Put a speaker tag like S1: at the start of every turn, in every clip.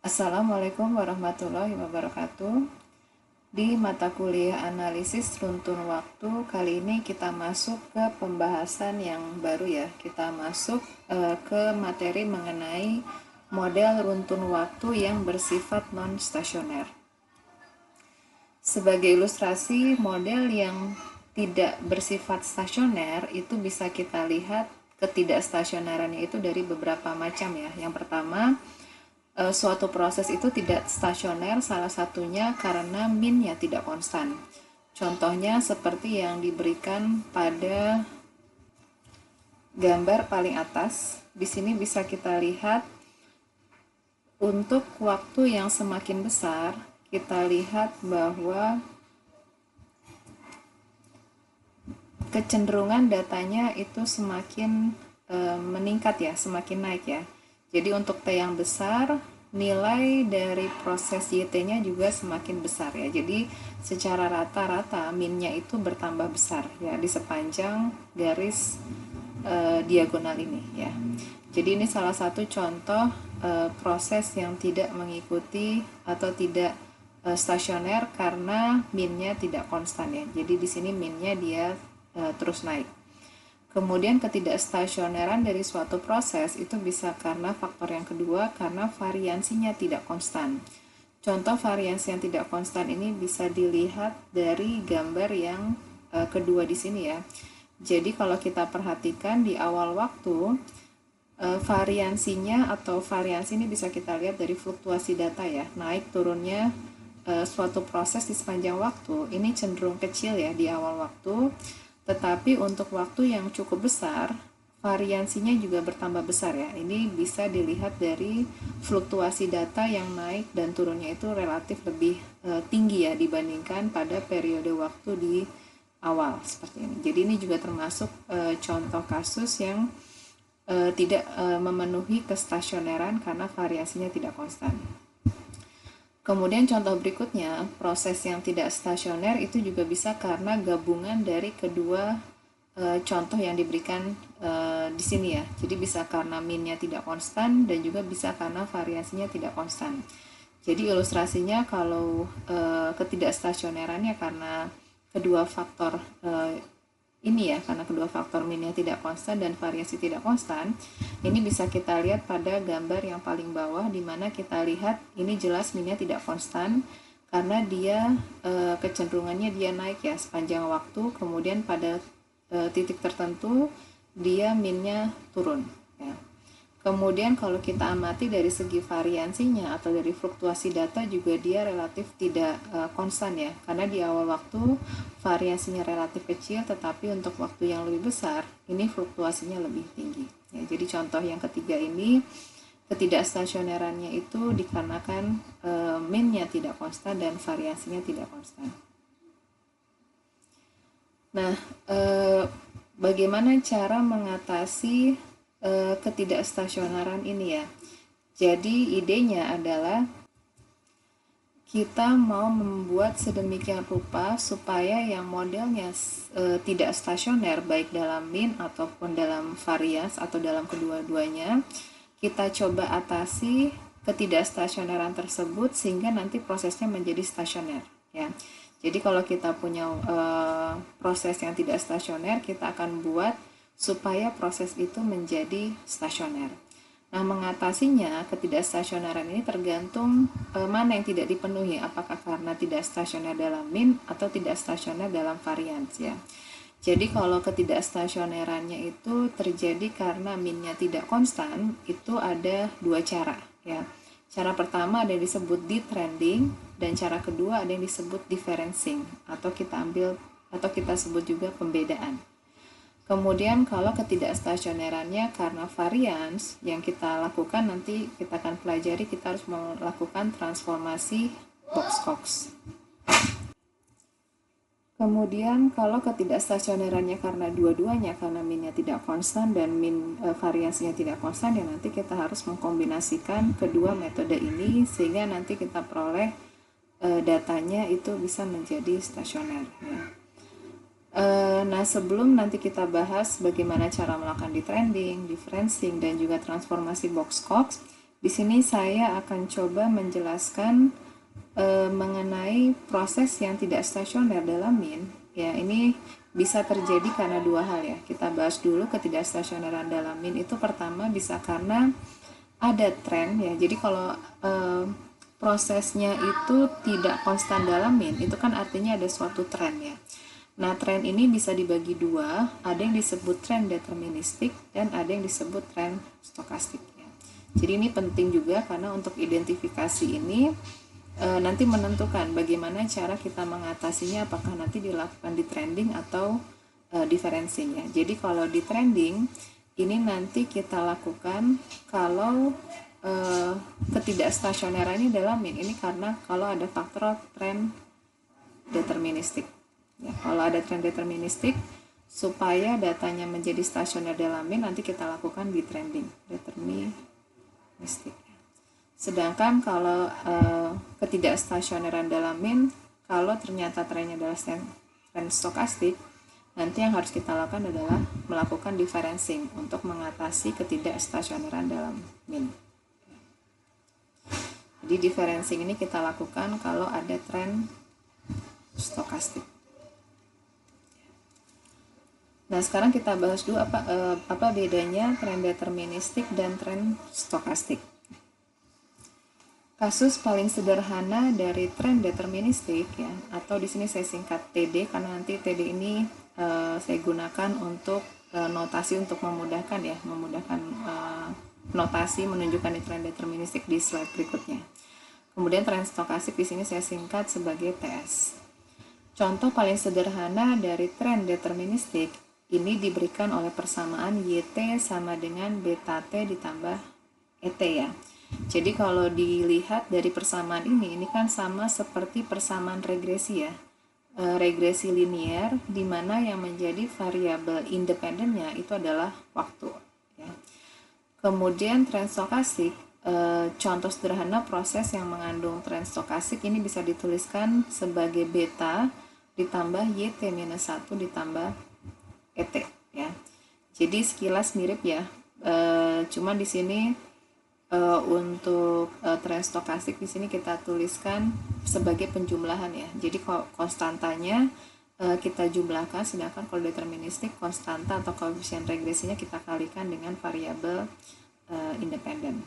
S1: Assalamualaikum warahmatullahi wabarakatuh. Di mata kuliah analisis runtun waktu, kali ini kita masuk ke pembahasan yang baru ya. Kita masuk ke materi mengenai model runtun waktu yang bersifat non-stasioner. Sebagai ilustrasi, model yang tidak bersifat stasioner itu bisa kita lihat ketidakstasionerannya itu dari beberapa macam ya. Yang pertama, suatu proses itu tidak stasioner, salah satunya karena min-nya tidak konstan. Contohnya seperti yang diberikan pada gambar paling atas. Di sini bisa kita lihat untuk waktu yang semakin besar, kita lihat bahwa kecenderungan datanya itu semakin meningkat ya, semakin naik ya. Jadi untuk T yang besar, nilai dari proses YT-nya juga semakin besar ya. Jadi secara rata-rata min-nya itu bertambah besar ya di sepanjang garis diagonal ini ya. Jadi ini salah satu contoh proses yang tidak mengikuti atau tidak stasioner karena min-nya tidak konstan ya. Jadi di sini min-nya dia terus naik. Kemudian ketidakstasioneran dari suatu proses itu bisa karena faktor yang kedua, karena variansinya tidak konstan. Contoh variansi yang tidak konstan ini bisa dilihat dari gambar yang kedua di sini ya. Jadi kalau kita perhatikan di awal waktu, variansinya atau variansi ini bisa kita lihat dari fluktuasi data ya, naik turunnya suatu proses di sepanjang waktu. Ini cenderung kecil ya di awal waktu, tetapi untuk waktu yang cukup besar, variansinya juga bertambah besar ya. Ini bisa dilihat dari fluktuasi data yang naik dan turunnya itu relatif lebih tinggi ya dibandingkan pada periode waktu di awal seperti ini. Jadi ini juga termasuk contoh kasus yang tidak memenuhi kestasioneran karena variasinya tidak konstan. Kemudian contoh berikutnya, proses yang tidak stasioner itu juga bisa karena gabungan dari kedua contoh yang diberikan di sini ya. Jadi bisa karena min-nya tidak konstan dan juga bisa karena variasinya tidak konstan. Jadi ilustrasinya kalau ketidakstasionerannya karena kedua faktor ini ya, karena kedua faktor min-nya tidak konstan dan variasi tidak konstan, ini bisa kita lihat pada gambar yang paling bawah, di mana kita lihat ini jelas min-nya tidak konstan karena dia kecenderungannya dia naik ya sepanjang waktu, kemudian pada titik tertentu dia min-nya turun ya. Kemudian kalau kita amati dari segi variansinya atau dari fluktuasi data juga dia relatif tidak konstan ya, karena di awal waktu variasinya relatif kecil, tetapi untuk waktu yang lebih besar ini fluktuasinya lebih tinggi ya. Jadi contoh yang ketiga ini ketidakstasionerannya itu dikarenakan min-nya tidak konstan dan variasinya tidak konstan. Nah, bagaimana cara mengatasi ketidakstasioneran ini ya? Jadi idenya adalah kita mau membuat sedemikian rupa supaya yang modelnya tidak stasioner baik dalam min ataupun dalam varians atau dalam kedua-duanya, kita coba atasi ketidakstasioneran tersebut sehingga nanti prosesnya menjadi stasioner ya. Jadi kalau kita punya proses yang tidak stasioner, kita akan buat supaya proses itu menjadi stasioner. Nah, mengatasinya ketidakstasioneran ini tergantung mana yang tidak dipenuhi, apakah karena tidak stasioner dalam min atau tidak stasioner dalam varians ya. Jadi kalau ketidakstasionerannya itu terjadi karena min-nya tidak konstan, itu ada dua cara ya. Cara pertama ada yang disebut detrending dan cara kedua ada yang disebut differencing atau kita sebut juga pembedaan. Kemudian kalau ketidakstasionerannya karena varians, yang kita lakukan nanti kita akan pelajari, kita harus melakukan transformasi Box-Cox. Kemudian kalau ketidakstasionerannya karena dua-duanya, karena min-nya tidak konstan dan variasinya tidak konstan, ya nanti kita harus mengkombinasikan kedua metode ini sehingga nanti kita peroleh datanya itu bisa menjadi stasioner ya. Nah, sebelum nanti kita bahas bagaimana cara melakukan detrending, differencing, dan juga transformasi Box-Cox, Di sini saya akan coba menjelaskan mengenai proses yang tidak stasioner dalam min. Ya, ini bisa terjadi karena dua hal ya. Kita bahas dulu ketidakstasioneran dalam min itu pertama bisa karena ada tren ya. Jadi kalau prosesnya itu tidak konstan dalam min, itu kan artinya ada suatu tren ya. Nah, tren ini bisa dibagi dua, ada yang disebut tren deterministik dan ada yang disebut tren stokastik ya. Jadi ini penting juga karena untuk identifikasi ini nanti menentukan bagaimana cara kita mengatasinya, apakah nanti dilakukan di trending atau differencing ya. Jadi kalau di trending ini nanti kita lakukan kalau ketidakstasionerannya dalam min ini karena kalau ada faktor tren deterministik ya. Kalau ada tren deterministik supaya datanya menjadi stasioner dalam min nanti kita lakukan di trending deterministik. Sedangkan kalau ketidakstasioneran dalam min, kalau ternyata trennya adalah tren stokastik, nanti yang harus kita lakukan adalah melakukan differencing untuk mengatasi ketidakstasioneran dalam min. Jadi differencing ini kita lakukan kalau ada tren stokastik. Nah, sekarang kita bahas dulu apa bedanya tren deterministik dan tren stokastik. Kasus paling sederhana dari tren deterministik ya, atau di sini saya singkat TD karena nanti TD ini saya gunakan untuk notasi untuk memudahkan ya, notasi menunjukkan tren deterministik di slide berikutnya. Kemudian tren stokastik di sini saya singkat sebagai TS. Contoh paling sederhana dari tren deterministik ini diberikan oleh persamaan YT sama dengan beta T ditambah ET ya. Jadi kalau dilihat dari persamaan ini kan sama seperti persamaan regresi ya, regresi linear, di mana yang menjadi variabel independennya itu adalah waktu. Ya. Kemudian tren stokastik, contoh sederhana proses yang mengandung tren stokastik ini bisa dituliskan sebagai beta ditambah YT-1 ditambah ET. Ya. Jadi sekilas mirip ya, cuman di sini untuk tren stokastik di sini kita tuliskan sebagai penjumlahan ya. Jadi konstantanya kita jumlahkan, sedangkan kalau deterministik konstanta atau koefisien regresinya kita kalikan dengan variabel independen.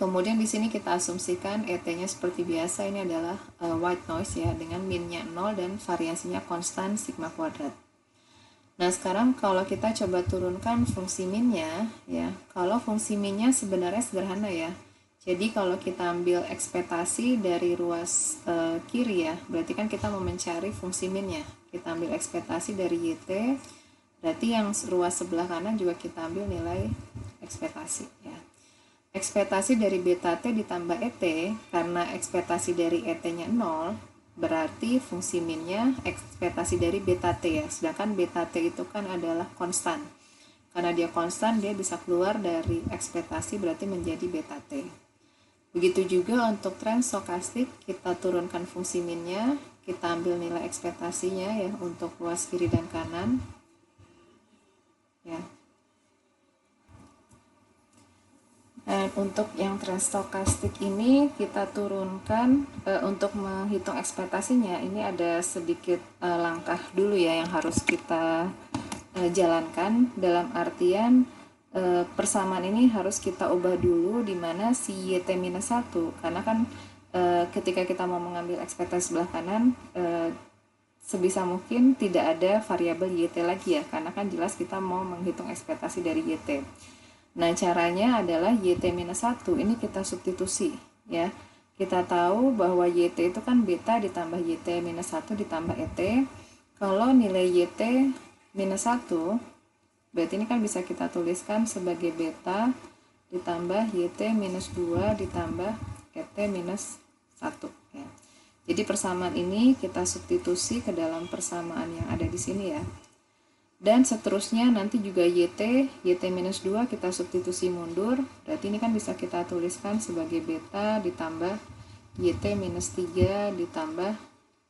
S1: Kemudian di sini kita asumsikan ET-nya seperti biasa, ini adalah white noise ya, dengan min-nya 0 dan variasinya konstan sigma kuadrat. Nah, sekarang kalau kita coba turunkan fungsi min-nya ya, kalau fungsi min-nya sebenarnya sederhana ya. Jadi kalau kita ambil ekspektasi dari ruas kiri ya, berarti kan kita mau mencari fungsi min-nya. Kita ambil ekspektasi dari YT, berarti yang ruas sebelah kanan juga kita ambil nilai ekspektasi ya. Ekspektasi dari beta T ditambah ET, karena ekspektasi dari ET-nya 0, berarti fungsi min-nya ekspektasi dari beta T ya, sedangkan beta T itu kan adalah konstan. Karena dia konstan, dia bisa keluar dari ekspektasi, berarti menjadi beta T. Begitu juga untuk tren stokastik, kita turunkan fungsi min-nya, kita ambil nilai ekspektasinya ya untuk ruas kiri dan kanan. Ya. Dan untuk yang tren stokastik ini kita turunkan untuk menghitung ekspektasinya, ini ada sedikit langkah dulu ya yang harus kita jalankan, dalam artian persamaan ini harus kita ubah dulu di mana si YT-1, karena kan ketika kita mau mengambil ekspektasi sebelah kanan sebisa mungkin tidak ada variabel YT lagi ya, karena kan jelas kita mau menghitung ekspektasi dari YT. Nah, caranya adalah YT-1 ini kita substitusi ya. Kita tahu bahwa YT itu kan beta ditambah YT-1 ditambah ET. Kalau nilai YT-1 berarti ini kan bisa kita tuliskan sebagai beta ditambah YT-2 ditambah ET-1 ya. Jadi persamaan ini kita substitusi ke dalam persamaan yang ada di sini ya. Dan seterusnya nanti juga YT-2 kita substitusi mundur, berarti ini kan bisa kita tuliskan sebagai beta ditambah YT-3 ditambah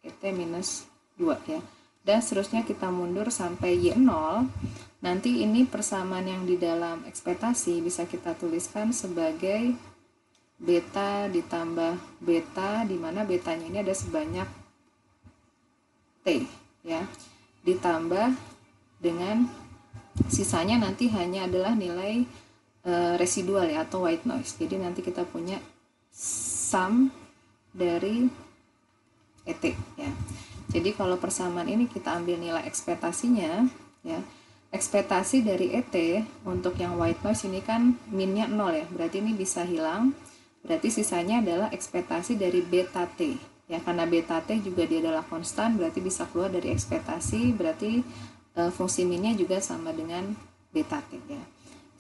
S1: ET-2 ya. dan seterusnya kita mundur sampai Y0. Nanti ini persamaan yang di dalam ekspektasi bisa kita tuliskan sebagai beta ditambah beta, di mana betanya ini ada sebanyak T ya, ditambah dengan sisanya nanti hanya adalah nilai residual ya, atau white noise. Jadi nanti kita punya sum dari ET ya. Jadi kalau persamaan ini kita ambil nilai ekspektasinya ya. Ekspektasi dari ET untuk yang white noise ini kan minnya 0 ya. Berarti ini bisa hilang. Berarti sisanya adalah ekspektasi dari beta T. Ya, karena beta T juga dia adalah konstan, berarti bisa keluar dari ekspektasi, berarti fungsi minnya juga sama dengan beta T ya.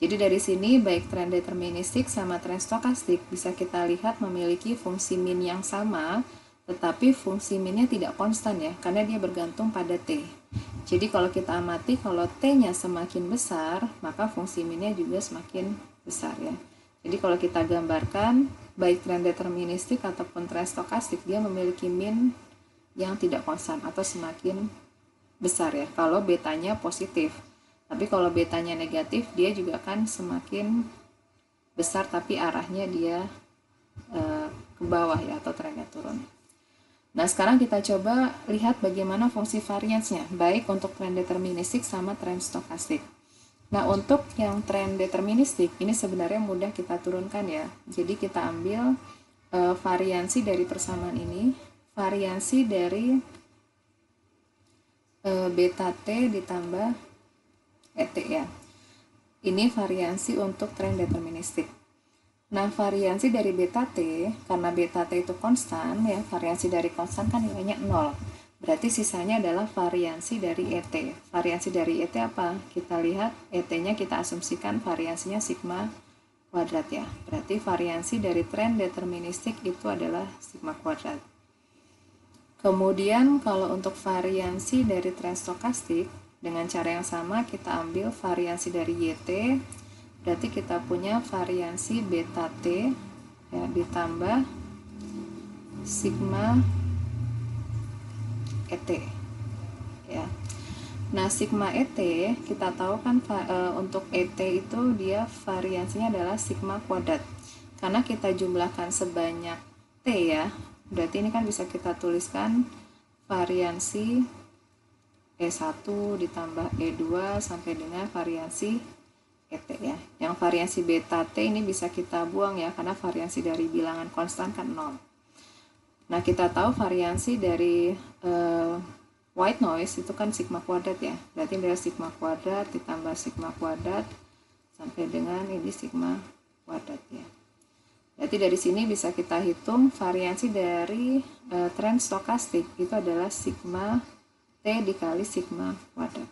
S1: Jadi dari sini baik tren deterministik sama tren stokastik bisa kita lihat memiliki fungsi min yang sama, tetapi fungsi minnya tidak konstan ya, karena dia bergantung pada T. Jadi kalau kita amati, kalau T-nya semakin besar, maka fungsi minnya juga semakin besar ya. Jadi kalau kita gambarkan, baik tren deterministik ataupun tren stokastik, dia memiliki min yang tidak konstan atau semakin besar ya, kalau betanya positif. Tapi kalau betanya negatif, dia juga akan semakin besar, tapi arahnya dia ke bawah ya, atau trennya turun. Nah, sekarang kita coba lihat bagaimana fungsi variansnya, baik untuk tren deterministik sama tren stokastik. Nah, untuk yang tren deterministik, ini sebenarnya mudah kita turunkan ya. Jadi kita ambil variansi dari persamaan ini, variansi dari beta T ditambah ET ya. Ini variansi untuk tren deterministik. Nah, variansi dari beta T, karena beta T itu konstan ya, variansi dari konstan kan nilainya 0. Berarti sisanya adalah variansi dari ET. Variansi dari ET apa? Kita lihat ET-nya kita asumsikan variansinya sigma kuadrat ya. Berarti variansi dari tren deterministik itu adalah sigma kuadrat. Kemudian kalau untuk variansi dari tren stokastik, dengan cara yang sama kita ambil variansi dari YT, berarti kita punya variansi beta T ya, ditambah sigma ET ya. Nah, sigma ET kita tahu kan untuk ET itu dia variansinya adalah sigma kuadrat. Karena kita jumlahkan sebanyak T ya, berarti ini kan bisa kita tuliskan variansi E1 ditambah E2 sampai dengan variansi ET ya. Yang variansi beta T ini bisa kita buang ya, karena variansi dari bilangan konstan kan 0. Nah, kita tahu variansi dari white noise itu kan sigma kuadrat ya. Berarti dari sigma kuadrat ditambah sigma kuadrat sampai dengan ini sigma kuadrat ya. Berarti dari sini bisa kita hitung variansi dari tren stokastik itu adalah sigma T dikali sigma kuadrat.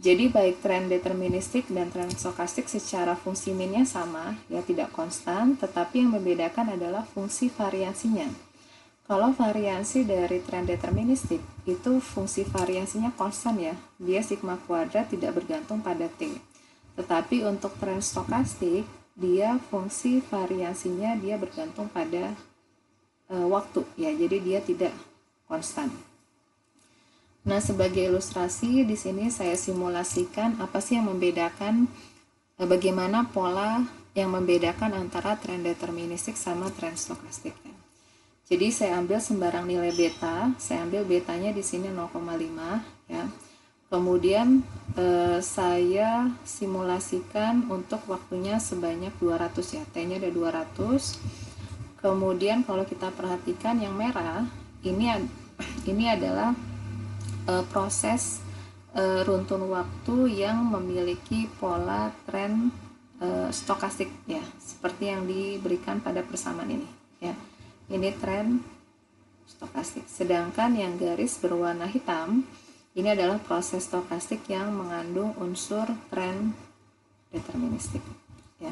S1: Jadi baik tren deterministik dan tren stokastik secara fungsi minnya sama, ya tidak konstan, tetapi yang membedakan adalah fungsi variansinya. Kalau variansi dari tren deterministik, itu fungsi variansinya konstan ya, dia sigma kuadrat tidak bergantung pada T. Tetapi untuk tren stokastik, dia fungsi variansinya dia bergantung pada waktu ya, jadi dia tidak konstan. Nah, sebagai ilustrasi di sini saya simulasikan apa sih yang membedakan, bagaimana pola yang membedakan antara tren deterministik sama tren stokastik. Jadi saya ambil sembarang nilai beta, saya ambil betanya di sini 0,5 ya. Kemudian saya simulasikan untuk waktunya sebanyak 200 ya, T-nya ada 200. Kemudian kalau kita perhatikan yang merah, ini adalah proses runtun waktu yang memiliki pola tren stokastik ya, seperti yang diberikan pada persamaan ini ya. Ini tren stokastik. Sedangkan yang garis berwarna hitam ini adalah proses stokastik yang mengandung unsur tren deterministik ya.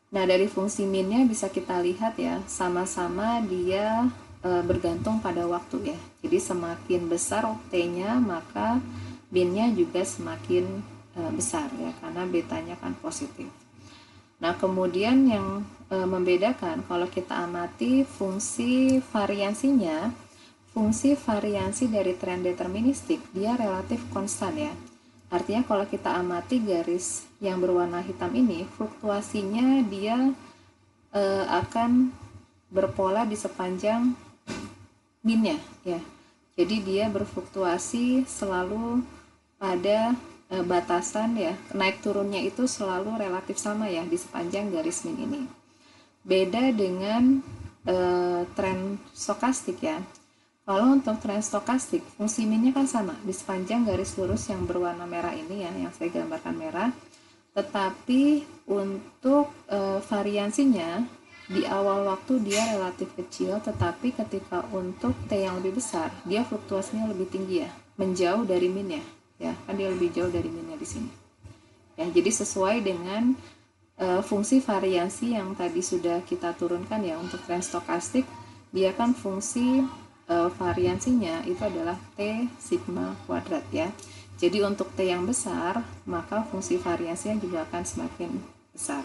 S1: Nah, dari fungsi minnya bisa kita lihat ya, sama-sama dia bergantung pada waktu ya. Jadi semakin besar T-nya, maka min-nya juga semakin besar ya, karena betanya kan positif. Nah, kemudian yang membedakan kalau kita amati fungsi variansinya, fungsi variansi dari tren deterministik dia relatif konstan ya. Artinya kalau kita amati garis yang berwarna hitam ini, fluktuasinya dia akan berpola di sepanjang minnya ya. Jadi dia berfluktuasi selalu pada batasan ya, naik turunnya itu selalu relatif sama ya di sepanjang garis min ini. Beda dengan tren stokastik ya. Kalau untuk tren stokastik, fungsi minnya kan sama di sepanjang garis lurus yang berwarna merah ini ya, yang saya gambarkan merah. Tetapi untuk variansinya di awal waktu dia relatif kecil, tetapi ketika untuk T yang lebih besar, dia fluktuasinya lebih tinggi ya, menjauh dari minnya ya, kan dia lebih jauh dari minnya di sini. Ya, jadi sesuai dengan fungsi variansi yang tadi sudah kita turunkan ya untuk tren stokastik, dia kan fungsi variansinya itu adalah T sigma kuadrat ya. Jadi untuk T yang besar, maka fungsi variansinya juga akan semakin besar.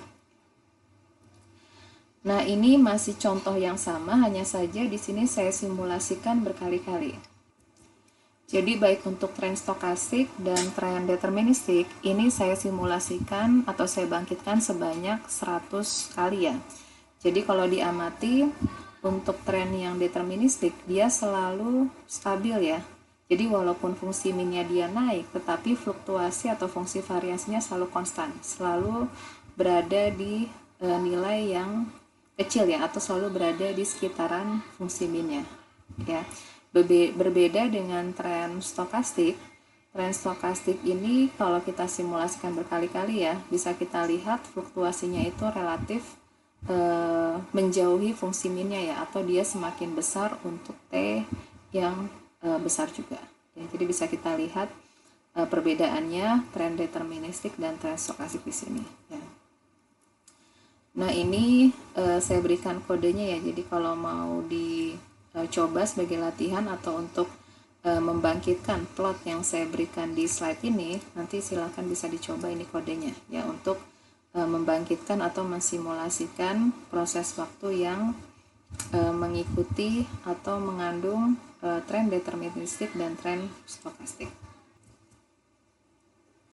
S1: Nah, ini masih contoh yang sama, hanya saja di sini saya simulasikan berkali-kali. Jadi baik untuk tren stokastik dan tren deterministik, ini saya simulasikan atau saya bangkitkan sebanyak 100 kali ya. Jadi kalau diamati untuk tren yang deterministik, dia selalu stabil ya. Jadi walaupun fungsi minnya dia naik, tetapi fluktuasi atau fungsi variasinya selalu konstan, selalu berada di nilai yang kecil ya, atau selalu berada di sekitaran fungsi minnya ya. Berbeda dengan tren stokastik. Tren stokastik ini kalau kita simulasikan berkali-kali ya, bisa kita lihat fluktuasinya itu relatif menjauhi fungsi minnya ya, atau dia semakin besar untuk T yang besar juga ya. Jadi bisa kita lihat perbedaannya tren deterministik dan tren stokastik di sini ya. Nah, ini saya berikan kodenya ya. Jadi kalau mau dicoba sebagai latihan atau untuk membangkitkan plot yang saya berikan di slide ini, nanti silakan bisa dicoba ini kodenya ya, untuk membangkitkan atau mensimulasikan proses waktu yang mengikuti atau mengandung tren deterministik dan tren stokastik.